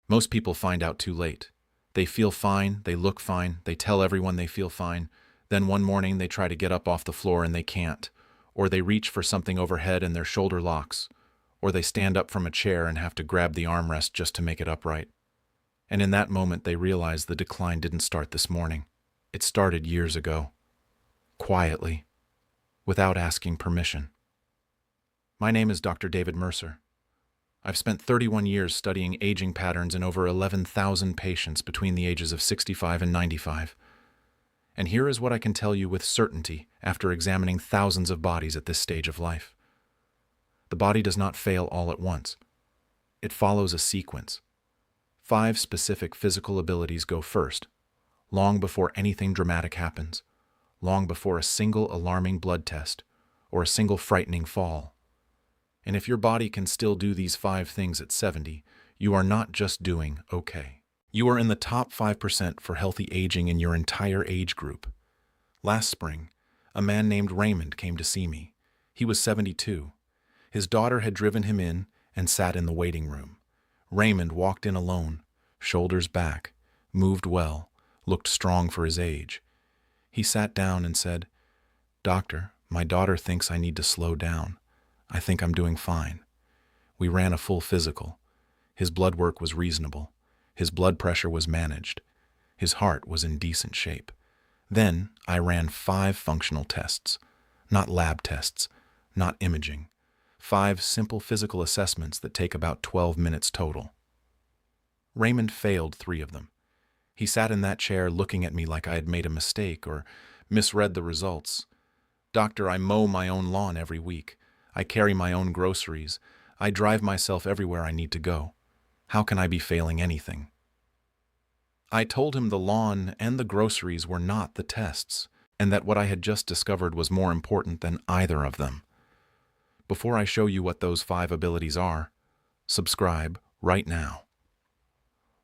Most people find out too late. They feel fine, they look fine, they tell everyone they feel fine. Then one morning they try to get up off the floor and they can't. Or they reach for something overhead and their shoulder locks. Or they stand up from a chair and have to grab the armrest just to make it upright. And in that moment they realize the decline didn't start this morning. It started years ago. Quietly. Without asking permission. My name is Dr. David Mercer. I've spent 31 years studying aging patterns in over 11,000 patients between the ages of 65 and 95. And here is what I can tell you with certainty after examining thousands of bodies at this stage of life. The body does not fail all at once. It follows a sequence. 5 specific physical abilities go first, long before anything dramatic happens, long before a single alarming blood test or a single frightening fall. And if your body can still do these 5 things at 70, you are not just doing okay. You are in the top 5% for healthy aging in your entire age group. Last spring, a man named Raymond came to see me. He was 72. His daughter had driven him in and sat in the waiting room. Raymond walked in alone, shoulders back, moved well, looked strong for his age. He sat down and said, "Doctor, my daughter thinks I need to slow down. I think I'm doing fine." We ran a full physical. His blood work was reasonable. His blood pressure was managed. His heart was in decent shape. Then I ran 5 functional tests, not lab tests, not imaging. 5 simple physical assessments that take about 12 minutes total. Raymond failed 3 of them. He sat in that chair looking at me like I had made a mistake or misread the results. "Doctor, I mow my own lawn every week. I carry my own groceries. I drive myself everywhere I need to go. How can I be failing anything?" I told him the lawn and the groceries were not the tests, and that what I had just discovered was more important than either of them. Before I show you what those 5 abilities are, subscribe right now.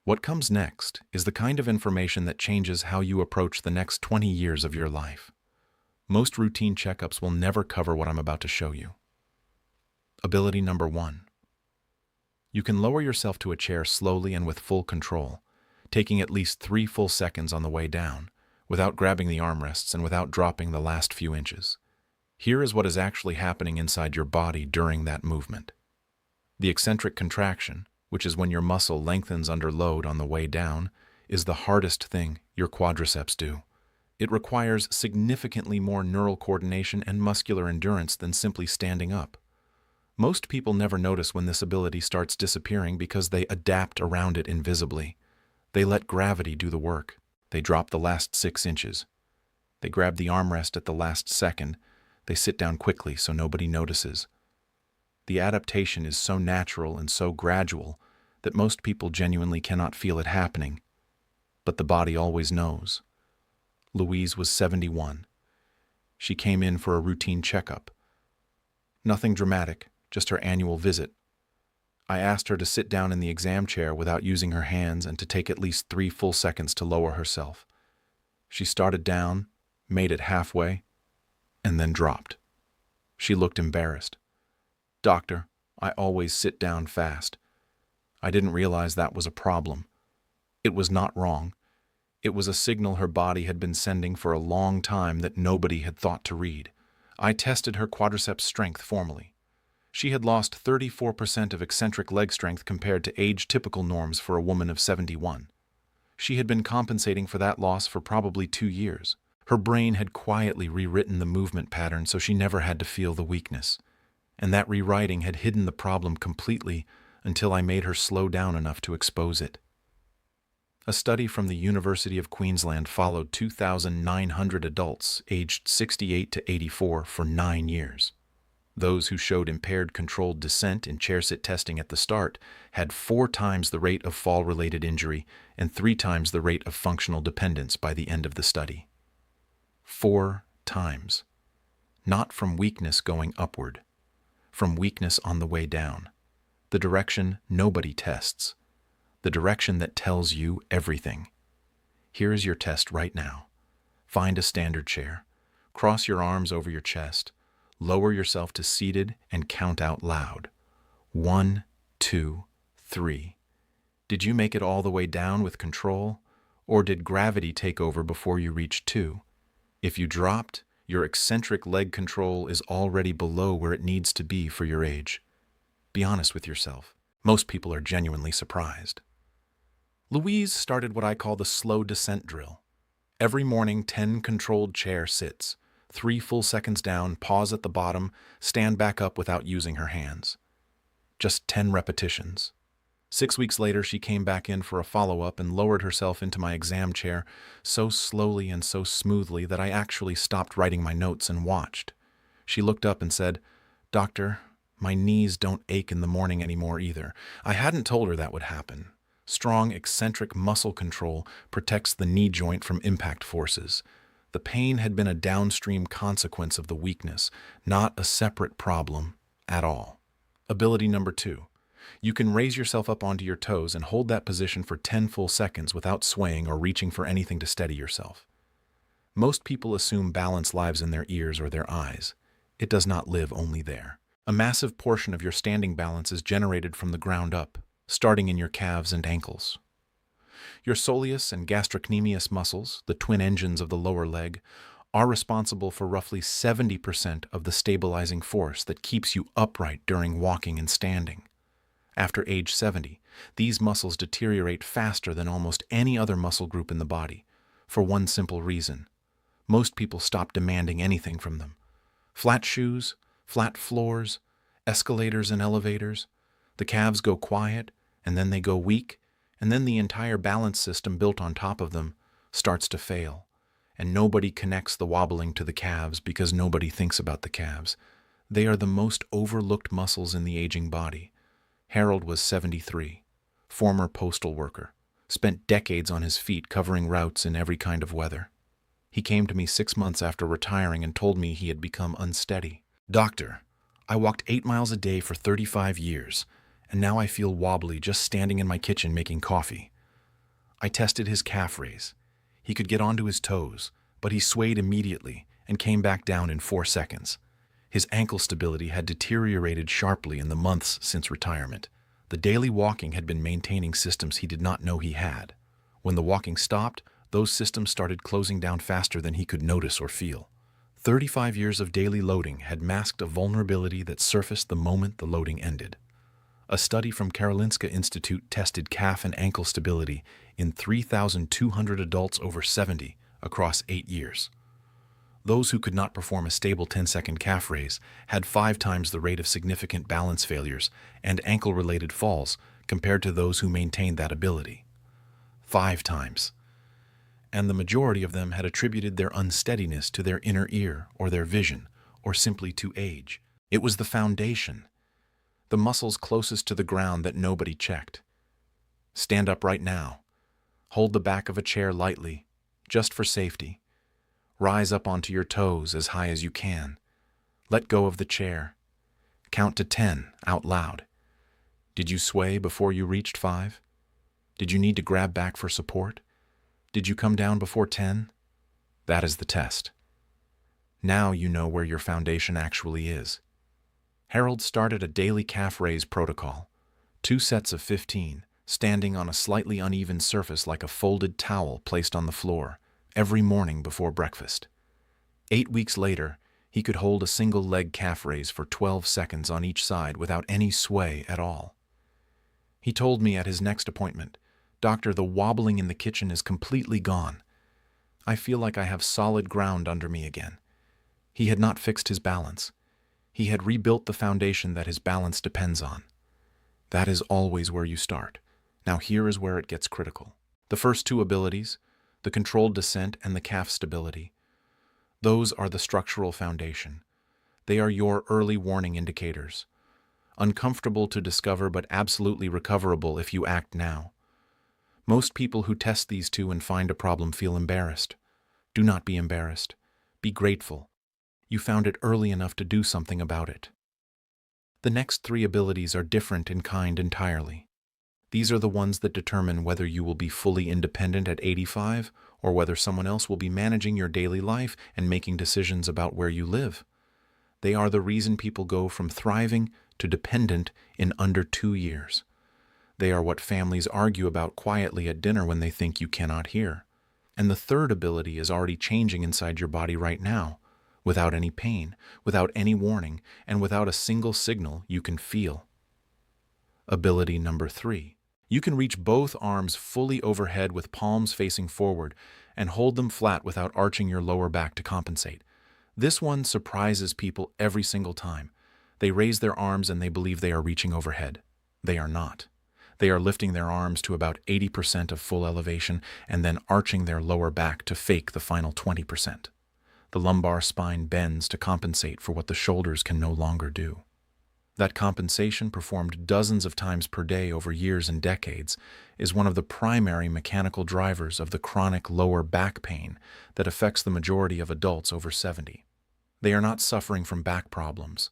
What comes next is the kind of information that changes how you approach the next 20 years of your life. Most routine checkups will never cover what I'm about to show you. Ability number 1. You can lower yourself to a chair slowly and with full control, taking at least 3 full seconds on the way down, without grabbing the armrests and without dropping the last few inches. Here is what is actually happening inside your body during that movement. The eccentric contraction, which is when your muscle lengthens under load on the way down, is the hardest thing your quadriceps do. It requires significantly more neural coordination and muscular endurance than simply standing up. Most people never notice when this ability starts disappearing because they adapt around it invisibly. They let gravity do the work. They drop the last 6 inches. They grab the armrest at the last second. They sit down quickly so nobody notices. The adaptation is so natural and so gradual that most people genuinely cannot feel it happening. But the body always knows. Louise was 71. She came in for a routine checkup. Nothing dramatic, just her annual visit. I asked her to sit down in the exam chair without using her hands and to take at least 3 full seconds to lower herself. She started down, made it halfway, and then dropped. She looked embarrassed. "Doctor, I always sit down fast." I didn't realize that was a problem. It was not wrong. It was a signal her body had been sending for a long time that nobody had thought to read. I tested her quadriceps strength formally. She had lost 34% of eccentric leg strength compared to age-typical norms for a woman of 71. She had been compensating for that loss for probably 2 years. Her brain had quietly rewritten the movement pattern so she never had to feel the weakness. And that rewriting had hidden the problem completely until I made her slow down enough to expose it. A study from the University of Queensland followed 2,900 adults aged 68 to 84 for 9 years. Those who showed impaired controlled descent in chair-sit testing at the start had 4 times the rate of fall-related injury and 3 times the rate of functional dependence by the end of the study. 4 times. Not from weakness going upward, from weakness on the way down. The direction nobody tests. The direction that tells you everything. Here is your test right now. Find a standard chair. Cross your arms over your chest. Lower yourself to seated and count out loud. 1, 2, 3. Did you make it all the way down with control, or did gravity take over before you reached 2? If you dropped, your eccentric leg control is already below where it needs to be for your age. Be honest with yourself. Most people are genuinely surprised. Louise started what I call the slow descent drill. Every morning, 10 controlled chair sits, 3 full seconds down, pause at the bottom, stand back up without using her hands. Just 10 repetitions. 6 weeks later, she came back in for a follow-up and lowered herself into my exam chair so slowly and so smoothly that I actually stopped writing my notes and watched. She looked up and said, "Doctor, my knees don't ache in the morning anymore either." I hadn't told her that would happen. Strong, eccentric muscle control protects the knee joint from impact forces. The pain had been a downstream consequence of the weakness, not a separate problem at all. Ability number 2. You can raise yourself up onto your toes and hold that position for 10 full seconds without swaying or reaching for anything to steady yourself. Most people assume balance lives in their ears or their eyes. It does not live only there. A massive portion of your standing balance is generated from the ground up, starting in your calves and ankles. Your soleus and gastrocnemius muscles, the twin engines of the lower leg, are responsible for roughly 70% of the stabilizing force that keeps you upright during walking and standing. After age 70, these muscles deteriorate faster than almost any other muscle group in the body, for one simple reason. Most people stop demanding anything from them. Flat shoes, flat floors, escalators and elevators. The calves go quiet, and then they go weak, and then the entire balance system built on top of them starts to fail. And nobody connects the wobbling to the calves because nobody thinks about the calves. They are the most overlooked muscles in the aging body. Harold was 73, former postal worker, spent decades on his feet covering routes in every kind of weather. He came to me 6 months after retiring and told me he had become unsteady. "Doctor, I walked 8 miles a day for 35 years, and now I feel wobbly just standing in my kitchen making coffee." I tested his calf raise. He could get onto his toes, but he swayed immediately and came back down in 4 seconds. His ankle stability had deteriorated sharply in the months since retirement. The daily walking had been maintaining systems he did not know he had. When the walking stopped, those systems started closing down faster than he could notice or feel. 35 years of daily loading had masked a vulnerability that surfaced the moment the loading ended. A study from Karolinska Institute tested calf and ankle stability in 3,200 adults over 70 across 8 years. Those who could not perform a stable 10-second calf raise had 5 times the rate of significant balance failures and ankle-related falls compared to those who maintained that ability. 5 times. And the majority of them had attributed their unsteadiness to their inner ear or their vision, or simply to age. It was the foundation, the muscles closest to the ground that nobody checked. Stand up right now. Hold the back of a chair lightly, just for safety. Rise up onto your toes as high as you can. Let go of the chair. Count to 10 out loud. Did you sway before you reached 5? Did you need to grab back for support? Did you come down before 10? That is the test. Now you know where your foundation actually is. Harold started a daily calf raise protocol. 2 sets of 15, standing on a slightly uneven surface like a folded towel placed on the floor, every morning before breakfast. 8 weeks later, he could hold a single leg calf raise for 12 seconds on each side without any sway at all. He told me at his next appointment, "Doctor, the wobbling in the kitchen is completely gone. I feel like I have solid ground under me again." He had not fixed his balance. He had rebuilt the foundation that his balance depends on. That is always where you start. Now here is where it gets critical. The first 2 abilities, the controlled descent and the calf stability, those are the structural foundation. They are your early warning indicators. Uncomfortable to discover but absolutely recoverable if you act now. Most people who test these 2 and find a problem feel embarrassed. Do not be embarrassed. Be grateful. You found it early enough to do something about it. The next 3 abilities are different in kind entirely. These are the ones that determine whether you will be fully independent at 85 or whether someone else will be managing your daily life and making decisions about where you live. They are the reason people go from thriving to dependent in under 2 years. They are what families argue about quietly at dinner when they think you cannot hear. And the third ability is already changing inside your body right now, without any pain, without any warning, and without a single signal you can feel. Ability number 3. You can reach both arms fully overhead with palms facing forward and hold them flat without arching your lower back to compensate. This one surprises people every single time. They raise their arms and they believe they are reaching overhead. They are not. They are lifting their arms to about 80% of full elevation and then arching their lower back to fake the final 20%. The lumbar spine bends to compensate for what the shoulders can no longer do. That compensation, performed dozens of times per day over years and decades, is one of the primary mechanical drivers of the chronic lower back pain that affects the majority of adults over 70. They are not suffering from back problems.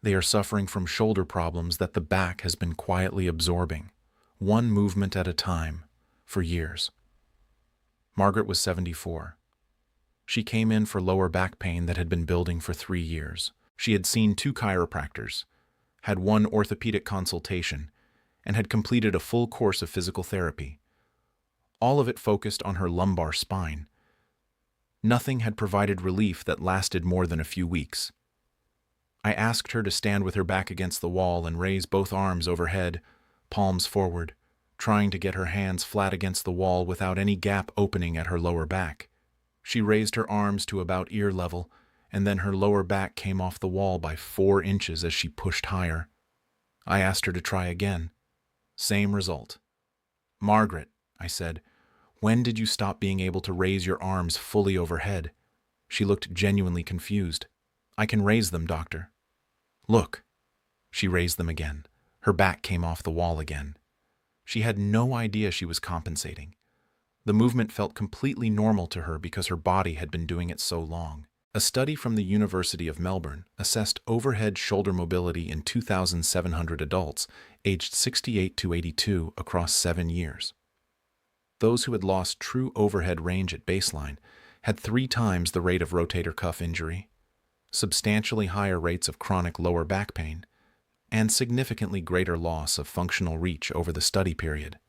They are suffering from shoulder problems that the back has been quietly absorbing, one movement at a time, for years. Margaret was 74. She came in for lower back pain that had been building for 3 years. She had seen 2 chiropractors, had 1 orthopedic consultation, and had completed a full course of physical therapy. All of it focused on her lumbar spine. Nothing had provided relief that lasted more than a few weeks. I asked her to stand with her back against the wall and raise both arms overhead, palms forward, trying to get her hands flat against the wall without any gap opening at her lower back. She raised her arms to about ear level, and then her lower back came off the wall by 4 inches as she pushed higher. I asked her to try again. Same result. "Margaret," I said, "when did you stop being able to raise your arms fully overhead?" She looked genuinely confused. "I can raise them, doctor." "Look." She raised them again. Her back came off the wall again. She had no idea she was compensating. The movement felt completely normal to her because her body had been doing it so long. A study from the University of Melbourne assessed overhead shoulder mobility in 2,700 adults aged 68 to 82 across 7 years. Those who had lost true overhead range at baseline had 3 times the rate of rotator cuff injury, substantially higher rates of chronic lower back pain, and significantly greater loss of functional reach over the study period.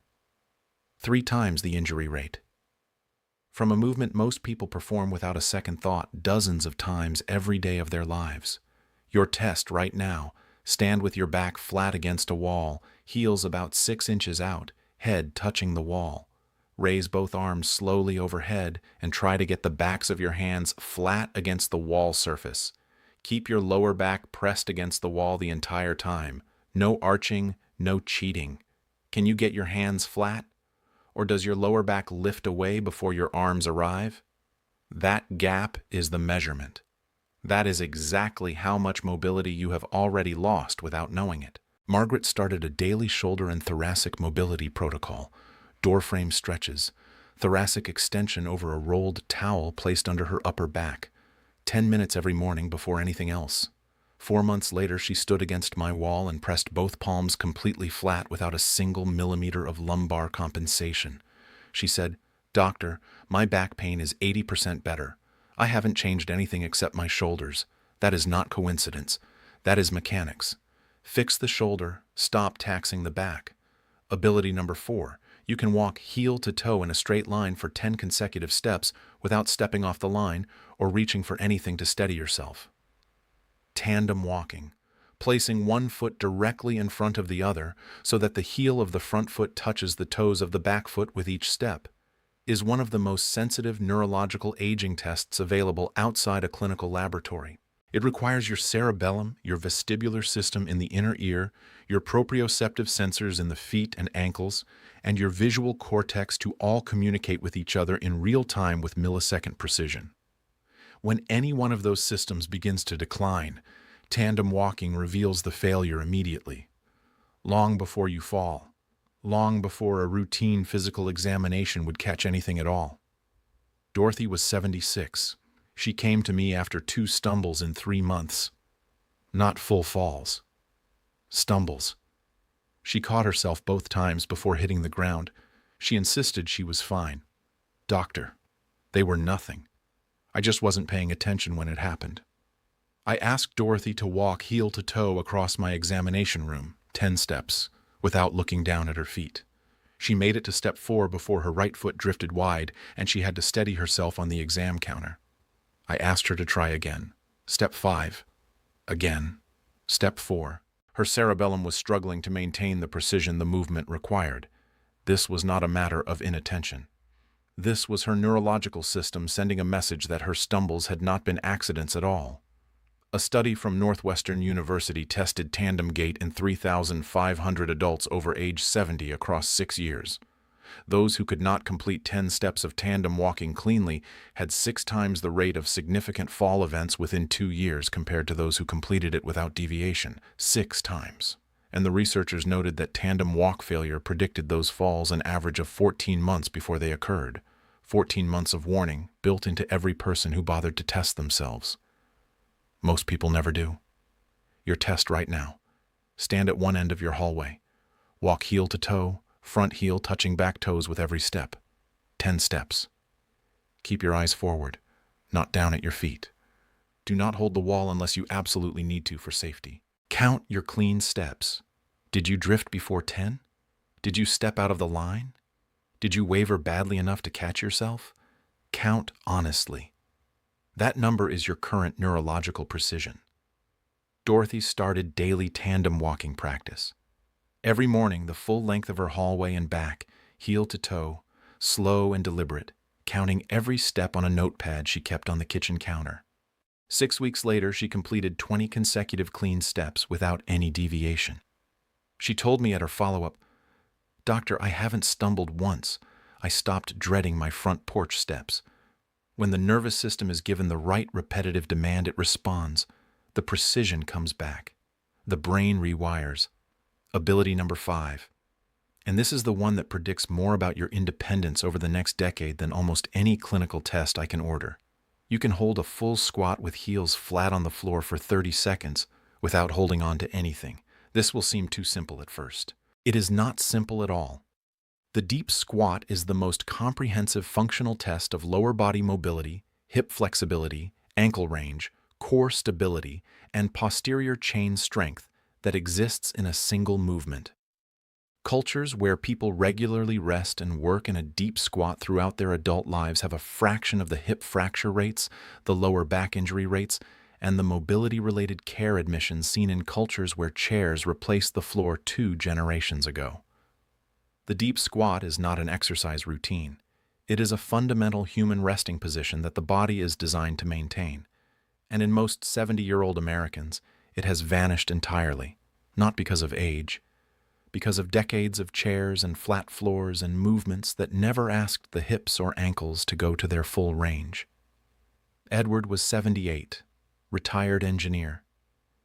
3 times the injury rate. From a movement most people perform without a second thought dozens of times every day of their lives. Your test right now: stand with your back flat against a wall, heels about 6 inches out, head touching the wall. Raise both arms slowly overhead and try to get the backs of your hands flat against the wall surface. Keep your lower back pressed against the wall the entire time. No arching, no cheating. Can you get your hands flat? Or does your lower back lift away before your arms arrive? That gap is the measurement. That is exactly how much mobility you have already lost without knowing it. Margaret started a daily shoulder and thoracic mobility protocol: door frame stretches, thoracic extension over a rolled towel placed under her upper back, 10 minutes every morning before anything else. 4 months later, she stood against my wall and pressed both palms completely flat without a single millimeter of lumbar compensation. She said, "Doctor, my back pain is 80% better. I haven't changed anything except my shoulders. That is not coincidence. That is mechanics. Fix the shoulder, stop taxing the back." Ability number 4. You can walk heel to toe in a straight line for 10 consecutive steps without stepping off the line or reaching for anything to steady yourself. Tandem walking, placing one foot directly in front of the other so that the heel of the front foot touches the toes of the back foot with each step, is one of the most sensitive neurological aging tests available outside a clinical laboratory. It requires your cerebellum, your vestibular system in the inner ear, your proprioceptive sensors in the feet and ankles, and your visual cortex to all communicate with each other in real time with millisecond precision. When any one of those systems begins to decline, tandem walking reveals the failure immediately. Long before you fall, long before a routine physical examination would catch anything at all. Dorothy was 76. She came to me after 2 stumbles in 3 months. Not full falls. Stumbles. She caught herself both times before hitting the ground. She insisted she was fine. "Doctor, they were nothing. I just wasn't paying attention when it happened." I asked Dorothy to walk heel to toe across my examination room, 10 steps, without looking down at her feet. She made it to step 4 before her right foot drifted wide and she had to steady herself on the exam counter. I asked her to try again. Step 5. Again. Step 4. Her cerebellum was struggling to maintain the precision the movement required. This was not a matter of inattention. This was her neurological system sending a message that her stumbles had not been accidents at all. A study from Northwestern University tested tandem gait in 3,500 adults over age 70 across 6 years. Those who could not complete 10 steps of tandem walking cleanly had 6 times the rate of significant fall events within 2 years compared to those who completed it without deviation, 6 times. And the researchers noted that tandem walk failure predicted those falls an average of 14 months before they occurred. 14 months of warning built into every person who bothered to test themselves. Most people never do. Your test right now. Stand at one end of your hallway. Walk heel to toe, front heel touching back toes with every step. 10 steps. Keep your eyes forward, not down at your feet. Do not hold the wall unless you absolutely need to for safety. Count your clean steps. Did you drift before 10? Did you step out of the line? Did you waver badly enough to catch yourself? Count honestly. That number is your current neurological precision. Dorothy started daily tandem walking practice. Every morning, the full length of her hallway and back, heel to toe, slow and deliberate, counting every step on a notepad she kept on the kitchen counter. 6 weeks later, she completed 20 consecutive clean steps without any deviation. She told me at her follow-up, "Doctor, I haven't stumbled once. I stopped dreading my front porch steps." When the nervous system is given the right repetitive demand, it responds. The precision comes back. The brain rewires. Ability number 5. And this is the one that predicts more about your independence over the next decade than almost any clinical test I can order. You can hold a full squat with heels flat on the floor for 30 seconds without holding on to anything. This will seem too simple at first. It is not simple at all. The deep squat is the most comprehensive functional test of lower body mobility, hip flexibility, ankle range, core stability, and posterior chain strength that exists in a single movement. Cultures where people regularly rest and work in a deep squat throughout their adult lives have a fraction of the hip fracture rates, the lower back injury rates, and the mobility-related care admissions seen in cultures where chairs replaced the floor 2 generations ago. The deep squat is not an exercise routine. It is a fundamental human resting position that the body is designed to maintain. And in most 70-year-old Americans, it has vanished entirely, not because of age, because of decades of chairs and flat floors and movements that never asked the hips or ankles to go to their full range. Edward was 78, retired engineer,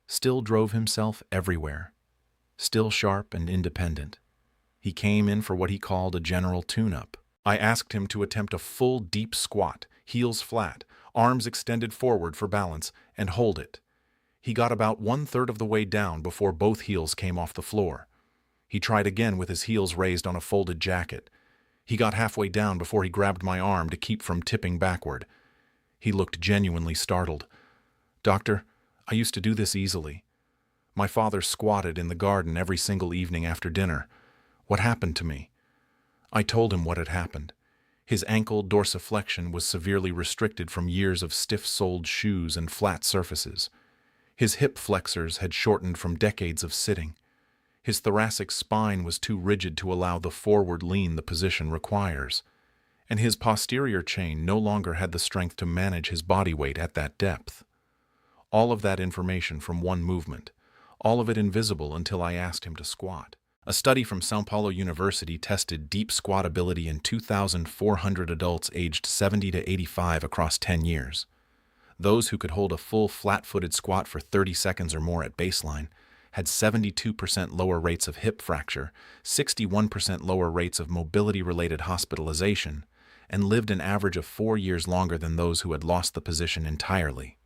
still drove himself everywhere, still sharp and independent. He came in for what he called a general tune-up. I asked him to attempt a full deep squat, heels flat, arms extended forward for balance, and hold it. He got about 1/3 of the way down before both heels came off the floor. He tried again with his heels raised on a folded jacket. He got halfway down before he grabbed my arm to keep from tipping backward. He looked genuinely startled. "Doctor, I used to do this easily. My father squatted in the garden every single evening after dinner. What happened to me?" I told him what had happened. His ankle dorsiflexion was severely restricted from years of stiff-soled shoes and flat surfaces. His hip flexors had shortened from decades of sitting. His thoracic spine was too rigid to allow the forward lean the position requires. And his posterior chain no longer had the strength to manage his body weight at that depth. All of that information from one movement, all of it invisible until I asked him to squat. A study from São Paulo University tested deep squat ability in 2,400 adults aged 70 to 85 across 10 years. Those who could hold a full flat-footed squat for 30 seconds or more at baseline had 72% lower rates of hip fracture, 61% lower rates of mobility-related hospitalization, and lived an average of 4 years longer than those who had lost the position entirely.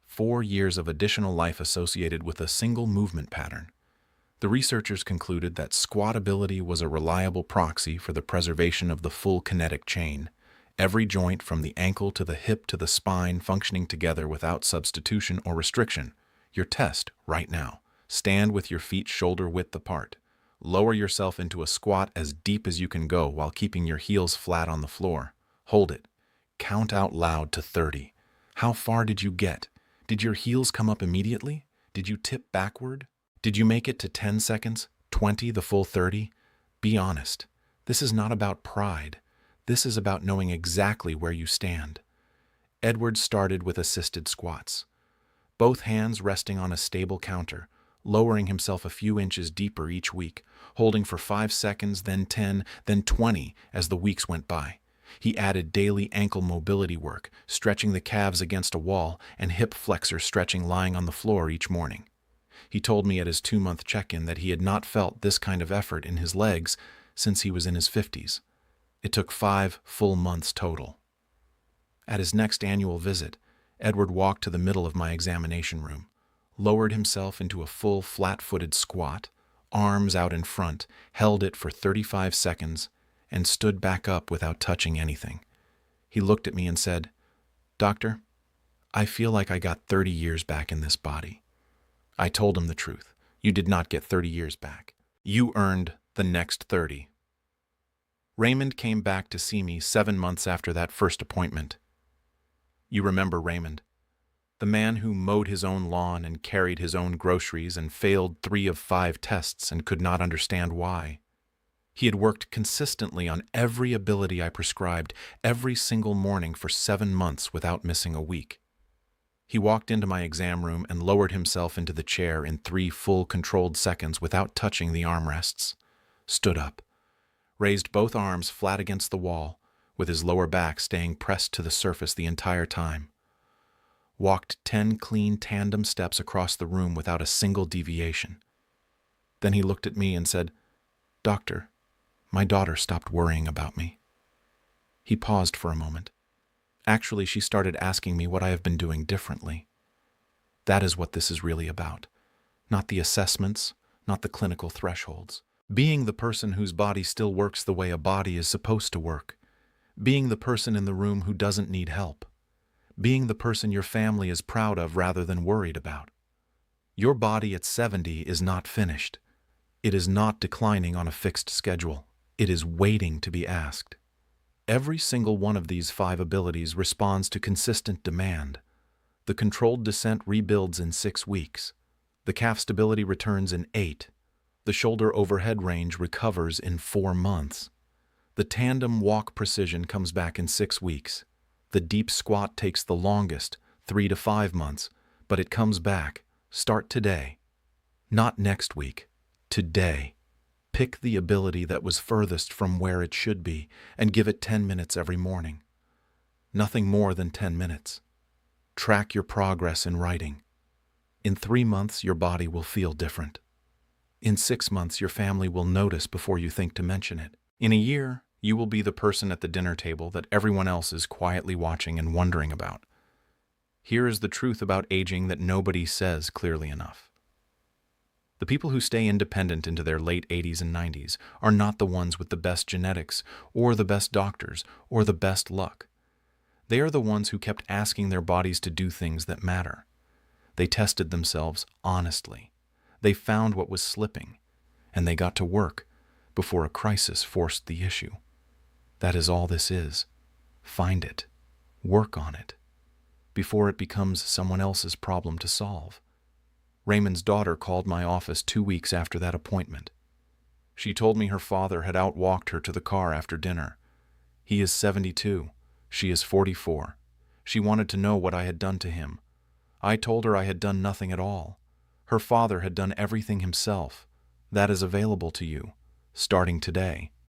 4 years of additional life associated with a single movement pattern. The researchers concluded that squat ability was a reliable proxy for the preservation of the full kinetic chain, every joint from the ankle to the hip to the spine functioning together without substitution or restriction. Your test right now. Stand with your feet shoulder width apart. Lower yourself into a squat as deep as you can go while keeping your heels flat on the floor. Hold it. Count out loud to 30. How far did you get? Did your heels come up immediately? Did you tip backward? Did you make it to 10 seconds? 20, the full 30? Be honest. This is not about pride. This is about knowing exactly where you stand. Edward started with assisted squats, both hands resting on a stable counter, lowering himself a few inches deeper each week, holding for 5 seconds, then 10, then 20 as the weeks went by. He added daily ankle mobility work, stretching the calves against a wall, and hip flexor stretching lying on the floor each morning. He told me at his 2-month check-in that he had not felt this kind of effort in his legs since he was in his 50s. It took 5 full months total. At his next annual visit, Edward walked to the middle of my examination room, lowered himself into a full flat-footed squat, arms out in front, held it for 35 seconds, and stood back up without touching anything. He looked at me and said, "Doctor, I feel like I got 30 years back in this body." I told him the truth. You did not get 30 years back. You earned the next 30. Raymond came back to see me 7 months after that first appointment. You remember Raymond, the man who mowed his own lawn and carried his own groceries and failed 3 of 5 tests and could not understand why. He had worked consistently on every ability I prescribed every single morning for 7 months without missing a week. He walked into my exam room and lowered himself into the chair in 3 full controlled seconds without touching the armrests, stood up, raised both arms flat against the wall, with his lower back staying pressed to the surface the entire time, walked 10 clean tandem steps across the room without a single deviation. Then he looked at me and said, "Doctor, my daughter stopped worrying about me." He paused for a moment. Actually, she started asking me what I have been doing differently. That is what this is really about. Not the assessments, not the clinical thresholds. Being the person whose body still works the way a body is supposed to work. Being the person in the room who doesn't need help. Being the person your family is proud of rather than worried about. Your body at 70 is not finished. It is not declining on a fixed schedule. It is waiting to be asked. Every single one of these 5 abilities responds to consistent demand. The controlled descent rebuilds in 6 weeks. The calf stability returns in 8. The shoulder overhead range recovers in 4 months. The tandem walk precision comes back in 6 weeks. The deep squat takes the longest, 3 to 5 months, but it comes back. Start today. Not next week. Today. Pick the ability that was furthest from where it should be and give it 10 minutes every morning. Nothing more than 10 minutes. Track your progress in writing. In 3 months, your body will feel different. In 6 months, your family will notice before you think to mention it. In a year, you will be the person at the dinner table that everyone else is quietly watching and wondering about. Here is the truth about aging that nobody says clearly enough. The people who stay independent into their late 80s and 90s are not the ones with the best genetics, or the best doctors, or the best luck. They are the ones who kept asking their bodies to do things that matter. They tested themselves honestly. They found what was slipping, and they got to work before a crisis forced the issue. That is all this is. Find it. Work on it. Before it becomes someone else's problem to solve. Raymond's daughter called my office 2 weeks after that appointment. She told me her father had outwalked her to the car after dinner. He is 72. She is 44. She wanted to know what I had done to him. I told her I had done nothing at all. Her father had done everything himself. That is available to you, starting today.